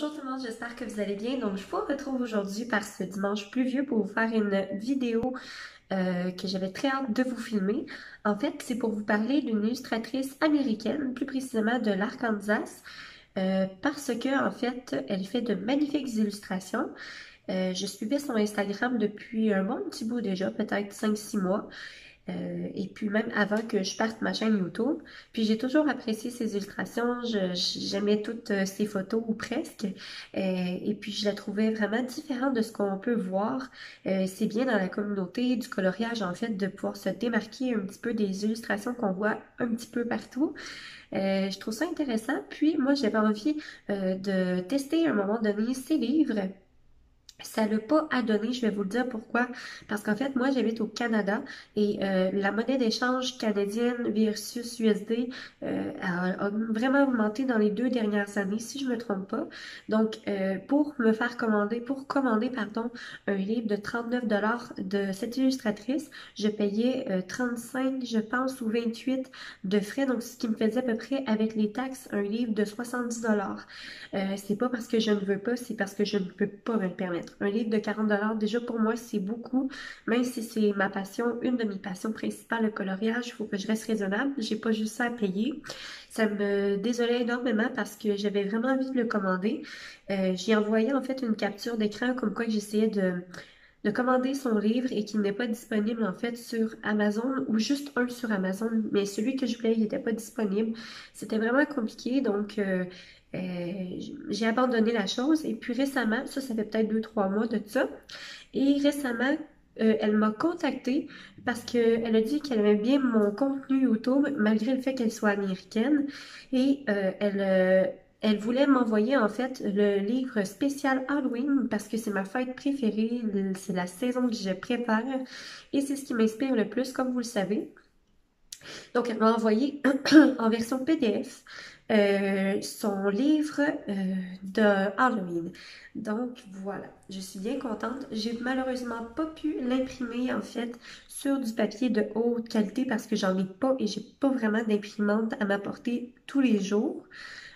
Bonjour tout le monde, j'espère que vous allez bien. Donc, je vous retrouve aujourd'hui par ce dimanche pluvieux pour vous faire une vidéo que j'avais très hâte de vous filmer. En fait, c'est pour vous parler d'une illustratrice américaine, plus précisément de l'Arkansas, parce que, en fait, elle fait de magnifiques illustrations. Je suivais son Instagram depuis un bon petit bout déjà, peut-être 5-6 mois. Et puis même avant que je parte ma chaîne YouTube. Puis j'ai toujours apprécié ses illustrations, j'aimais toutes ses photos ou presque. Et puis je la trouvais vraiment différente de ce qu'on peut voir. C'est bien dans la communauté du coloriage en fait de pouvoir se démarquer un petit peu des illustrations qu'on voit un petit peu partout. Je trouve ça intéressant. Puis moi j'avais envie de tester à un moment donné ses livres. Ça l'a pas à donner, je vais vous le dire pourquoi. Parce qu'en fait, moi, j'habite au Canada et la monnaie d'échange canadienne versus USD a vraiment augmenté dans les 2 dernières années, si je me trompe pas. Donc, pour commander, pardon, un livre de 39 $ de cette illustratrice, je payais 35, je pense, ou 28 de frais. Donc, ce qui me faisait à peu près, avec les taxes, un livre de 70 $. C'est pas parce que je ne veux pas, c'est parce que je ne peux pas me le permettre. Un livre de 40 $, déjà pour moi, c'est beaucoup. Même si c'est ma passion, une de mes passions principales, le coloriage, il faut que je reste raisonnable. J'ai pas juste ça à payer. Ça me désolait énormément parce que j'avais vraiment envie de le commander. J'ai envoyé en fait une capture d'écran comme quoi que j'essayais de commander son livre et qu'il n'est pas disponible en fait sur Amazon ou juste un sur Amazon, mais celui que je voulais, il n'était pas disponible. C'était vraiment compliqué, donc j'ai abandonné la chose. Et puis récemment, ça fait peut-être 2-3 mois de ça, et récemment, elle m'a contactée parce qu'elle a dit qu'elle aimait bien mon contenu YouTube malgré le fait qu'elle soit américaine et elle voulait m'envoyer en fait le livre spécial Halloween parce que c'est ma fête préférée, c'est la saison que je préfère et c'est ce qui m'inspire le plus, comme vous le savez. Donc, elle m'a envoyé en version PDF son livre de Halloween. Donc, voilà, je suis bien contente. J'ai malheureusement pas pu l'imprimer, en fait, sur du papier de haute qualité parce que j'en ai pas et j'ai pas vraiment d'imprimante à m'apporter tous les jours.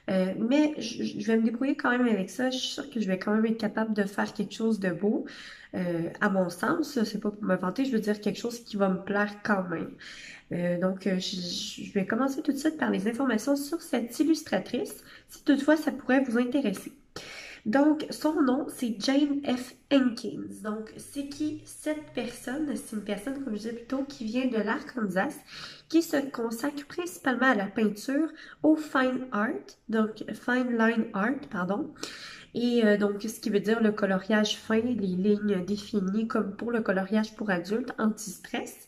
Mais je vais me débrouiller quand même avec ça. Je suis sûre que je vais quand même être capable de faire quelque chose de beau. À mon sens, c'est pas pour me vanter, je veux dire quelque chose qui va me plaire quand même. Je vais commencer tout de suite par les informations sur cette illustratrice, si toutefois ça pourrait vous intéresser. Donc, son nom, c'est Jane F. Hankins. Donc, c'est qui cette personne? C'est une personne, comme je disais plus tôt, qui vient de l'Arkansas, qui se consacre principalement à la peinture, au fine art, donc fine line art, pardon. Et donc, ce qui veut dire le coloriage fin, les lignes définies comme pour le coloriage pour adultes, anti-stress.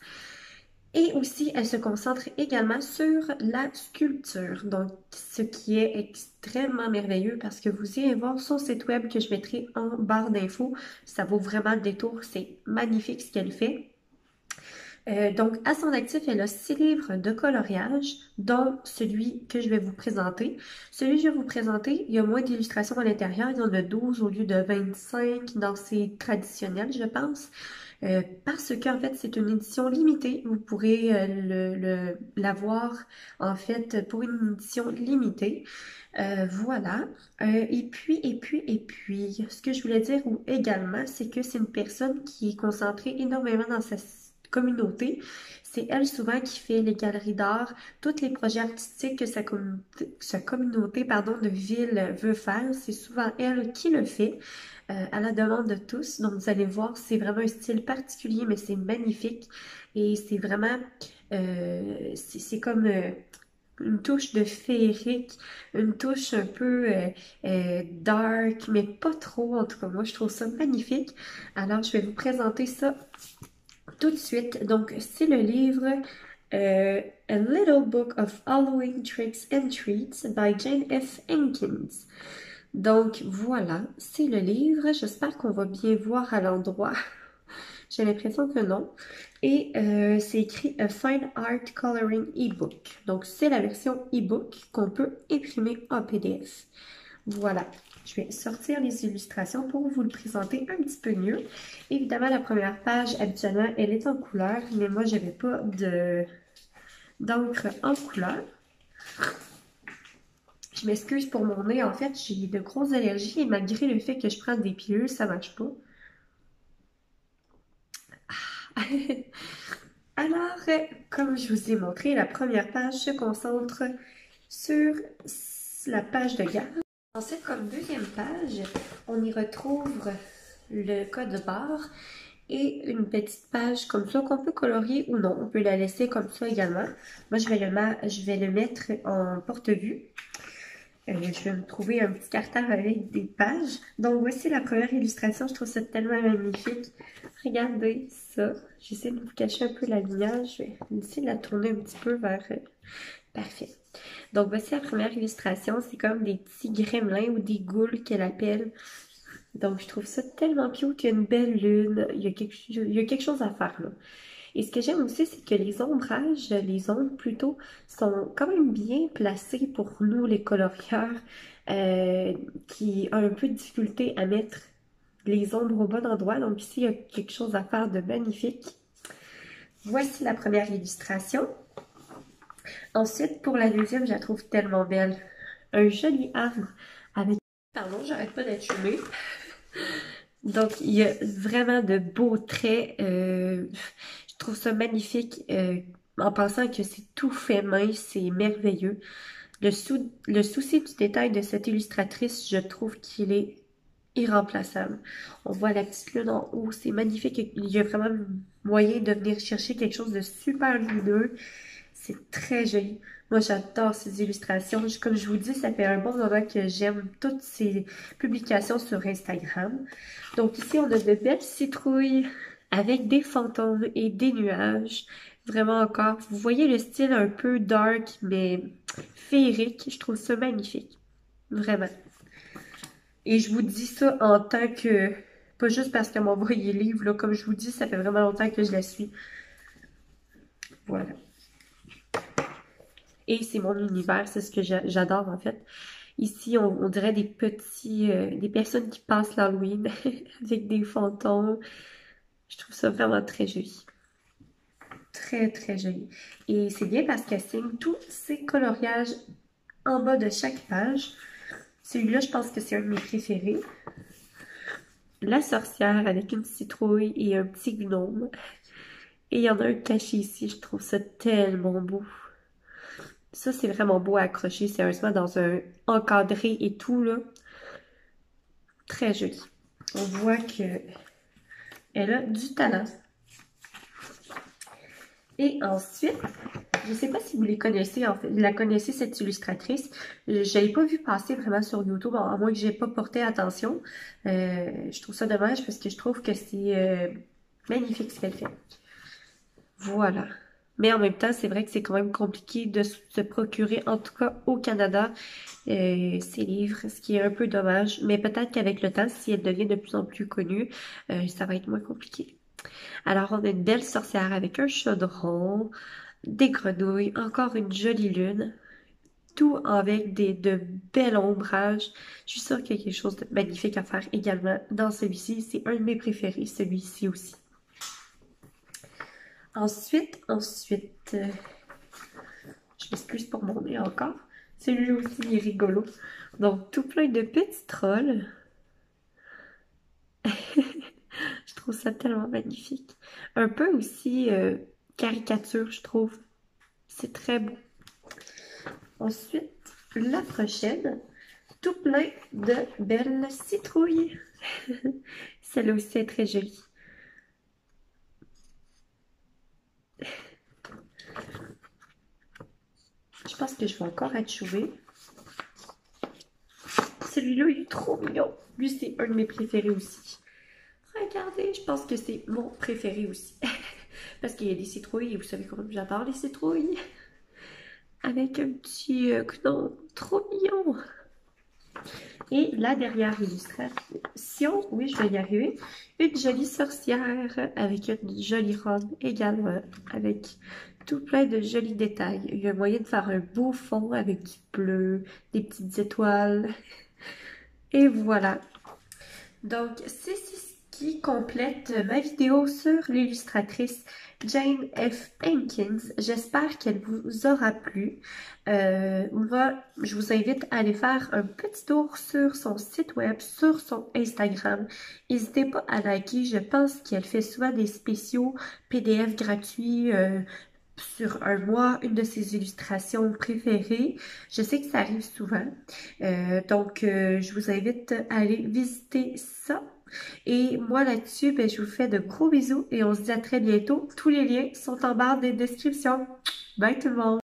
Et aussi, elle se concentre également sur la sculpture, donc ce qui est extrêmement merveilleux parce que vous irez voir son site web que je mettrai en barre d'infos. Ça vaut vraiment le détour, c'est magnifique ce qu'elle fait. Donc, à son actif, elle a 6 livres de coloriage, dont celui que je vais vous présenter. Celui que je vais vous présenter, il y a moins d'illustrations à l'intérieur, il y en a 12 au lieu de 25 dans ses traditionnels, je pense. Parce qu'en fait, c'est une édition limitée. Vous pourrez l'avoir, en fait, pour une édition limitée. Voilà. Et puis, ce que je voulais dire également, c'est que c'est une personne qui est concentrée énormément dans sa communauté. C'est elle souvent qui fait les galeries d'art, tous les projets artistiques que sa communauté pardon, de ville veut faire. C'est souvent elle qui le fait à la demande de tous. Donc vous allez voir, c'est vraiment un style particulier, mais c'est magnifique. Et c'est vraiment, c'est comme une touche de féerique, une touche un peu dark, mais pas trop. En tout cas, moi, je trouve ça magnifique. Alors, je vais vous présenter ça tout de suite. Donc, c'est le livre A Little Book of Halloween Tricks and Treats by Jane F. Hankins. Donc, voilà, c'est le livre. J'espère qu'on va bien voir à l'endroit. J'ai l'impression que non. Et c'est écrit A Fine Art Coloring e-book. Donc, c'est la version e-book qu'on peut imprimer en PDF. Voilà. Je vais sortir les illustrations pour vous le présenter un petit peu mieux. Évidemment, la première page, habituellement, elle est en couleur, mais moi, je n'avais pas d'encre en couleur. Je m'excuse pour mon nez, en fait, j'ai de grosses allergies et malgré le fait que je prends des pilules, ça marche pas. Alors, comme je vous ai montré, la première page se concentre sur la page de garde. Ensuite, comme deuxième page, on y retrouve le code barre et une petite page comme ça qu'on peut colorier ou non. On peut la laisser comme ça également. Moi, je vais le mettre en porte-vue. Je vais me trouver un petit cartable avec des pages. Donc, voici la première illustration. Je trouve ça tellement magnifique. Regardez ça. J'essaie de vous cacher un peu la lumière. Je vais essayer de la tourner un petit peu vers... Parfait. Donc, voici la première illustration. C'est comme des petits gremlins ou des ghouls qu'elle appelle. Donc, je trouve ça tellement cute. Il y a une belle lune. Il y a quelque chose à faire, là. Et ce que j'aime aussi, c'est que les ombrages, les ombres plutôt, sont quand même bien placés pour nous, les colorieurs, qui ont un peu de difficulté à mettre les ombres au bon endroit. Donc ici, il y a quelque chose à faire de magnifique. Voici la première illustration. Ensuite, pour la deuxième, je la trouve tellement belle. Un joli arbre avec... Pardon, j'arrête pas d'être fumée. Donc, il y a vraiment de beaux traits. Je trouve ça magnifique en pensant que c'est tout fait main, c'est merveilleux. Le souci du détail de cette illustratrice, je trouve qu'il est irremplaçable. On voit la petite lune en haut, c'est magnifique. Il y a vraiment moyen de venir chercher quelque chose de super lumineux. C'est très joli. Moi, j'adore ces illustrations. Comme je vous dis, ça fait un bon moment que j'aime toutes ces publications sur Instagram. Donc ici, on a de belles citrouilles avec des fantômes et des nuages. Vraiment encore, vous voyez le style un peu dark, mais féerique. Je trouve ça magnifique. Vraiment. Et je vous dis ça en tant que... Pas juste parce qu'elle m'a envoyé le livre, là. Comme je vous dis, ça fait vraiment longtemps que je la suis. Voilà. Et c'est mon univers, c'est ce que j'adore en fait. Ici, on dirait des petits, des personnes qui passent l'Halloween avec des fantômes. Je trouve ça vraiment très joli. Très, très joli. Et c'est bien parce qu'elle signe tous ces coloriages en bas de chaque page. Celui-là, je pense que c'est un de mes préférés. La sorcière avec une citrouille et un petit gnome. Et il y en a un caché ici, je trouve ça tellement beau. Ça, c'est vraiment beau à accrocher, sérieusement, dans un encadré et tout, là. Très joli. On voit que elle a du talent. Et ensuite, je ne sais pas si vous les connaissez, en fait, la connaissez, cette illustratrice. Je ne l'ai pas vue passer vraiment sur YouTube, à moins que je n'ai pas porté attention. Je trouve ça dommage parce que je trouve que c'est magnifique ce qu'elle fait. Voilà. Mais en même temps, c'est vrai que c'est quand même compliqué de se procurer, en tout cas au Canada, ces livres, ce qui est un peu dommage. Mais peut-être qu'avec le temps, si elle devient de plus en plus connue, ça va être moins compliqué. Alors, on a une belle sorcière avec un chaudron, des grenouilles, encore une jolie lune, tout avec de bels ombrages. Je suis sûre qu'il y a quelque chose de magnifique à faire également dans celui-ci. C'est un de mes préférés, celui-ci aussi. Ensuite, je m'excuse pour mon nez encore. Celui aussi il est rigolo. Donc, tout plein de petits trolls. Je trouve ça tellement magnifique. Un peu aussi caricature, je trouve. C'est très beau. Ensuite, la prochaine, tout plein de belles citrouilles. Celle-là aussi est très jolie. Je pense que je vais encore achever. Celui-là, il est trop mignon. Lui, c'est un de mes préférés aussi. Regardez, je pense que c'est mon préféré aussi. Parce qu'il y a des citrouilles et vous savez comment j'adore les citrouilles. Avec un petit gnome trop mignon. Et la dernière illustration, oui, je vais y arriver. Une jolie sorcière avec une jolie robe également, avec tout plein de jolis détails. Il y a moyen de faire un beau fond avec du bleu, des petites étoiles. Et voilà. Donc, c'est ce qui complète ma vidéo sur l'illustratrice Jane F. Hankins. J'espère qu'elle vous aura plu. Moi, je vous invite à aller faire un petit tour sur son site web, sur son Instagram. N'hésitez pas à liker. Je pense qu'elle fait souvent des spéciaux PDF gratuits sur un mois, une de ses illustrations préférées. Je sais que ça arrive souvent. Je vous invite à aller visiter ça. Et moi là-dessus, ben, je vous fais de gros bisous et on se dit à très bientôt. Tous les liens sont en barre des descriptions. Bye tout le monde!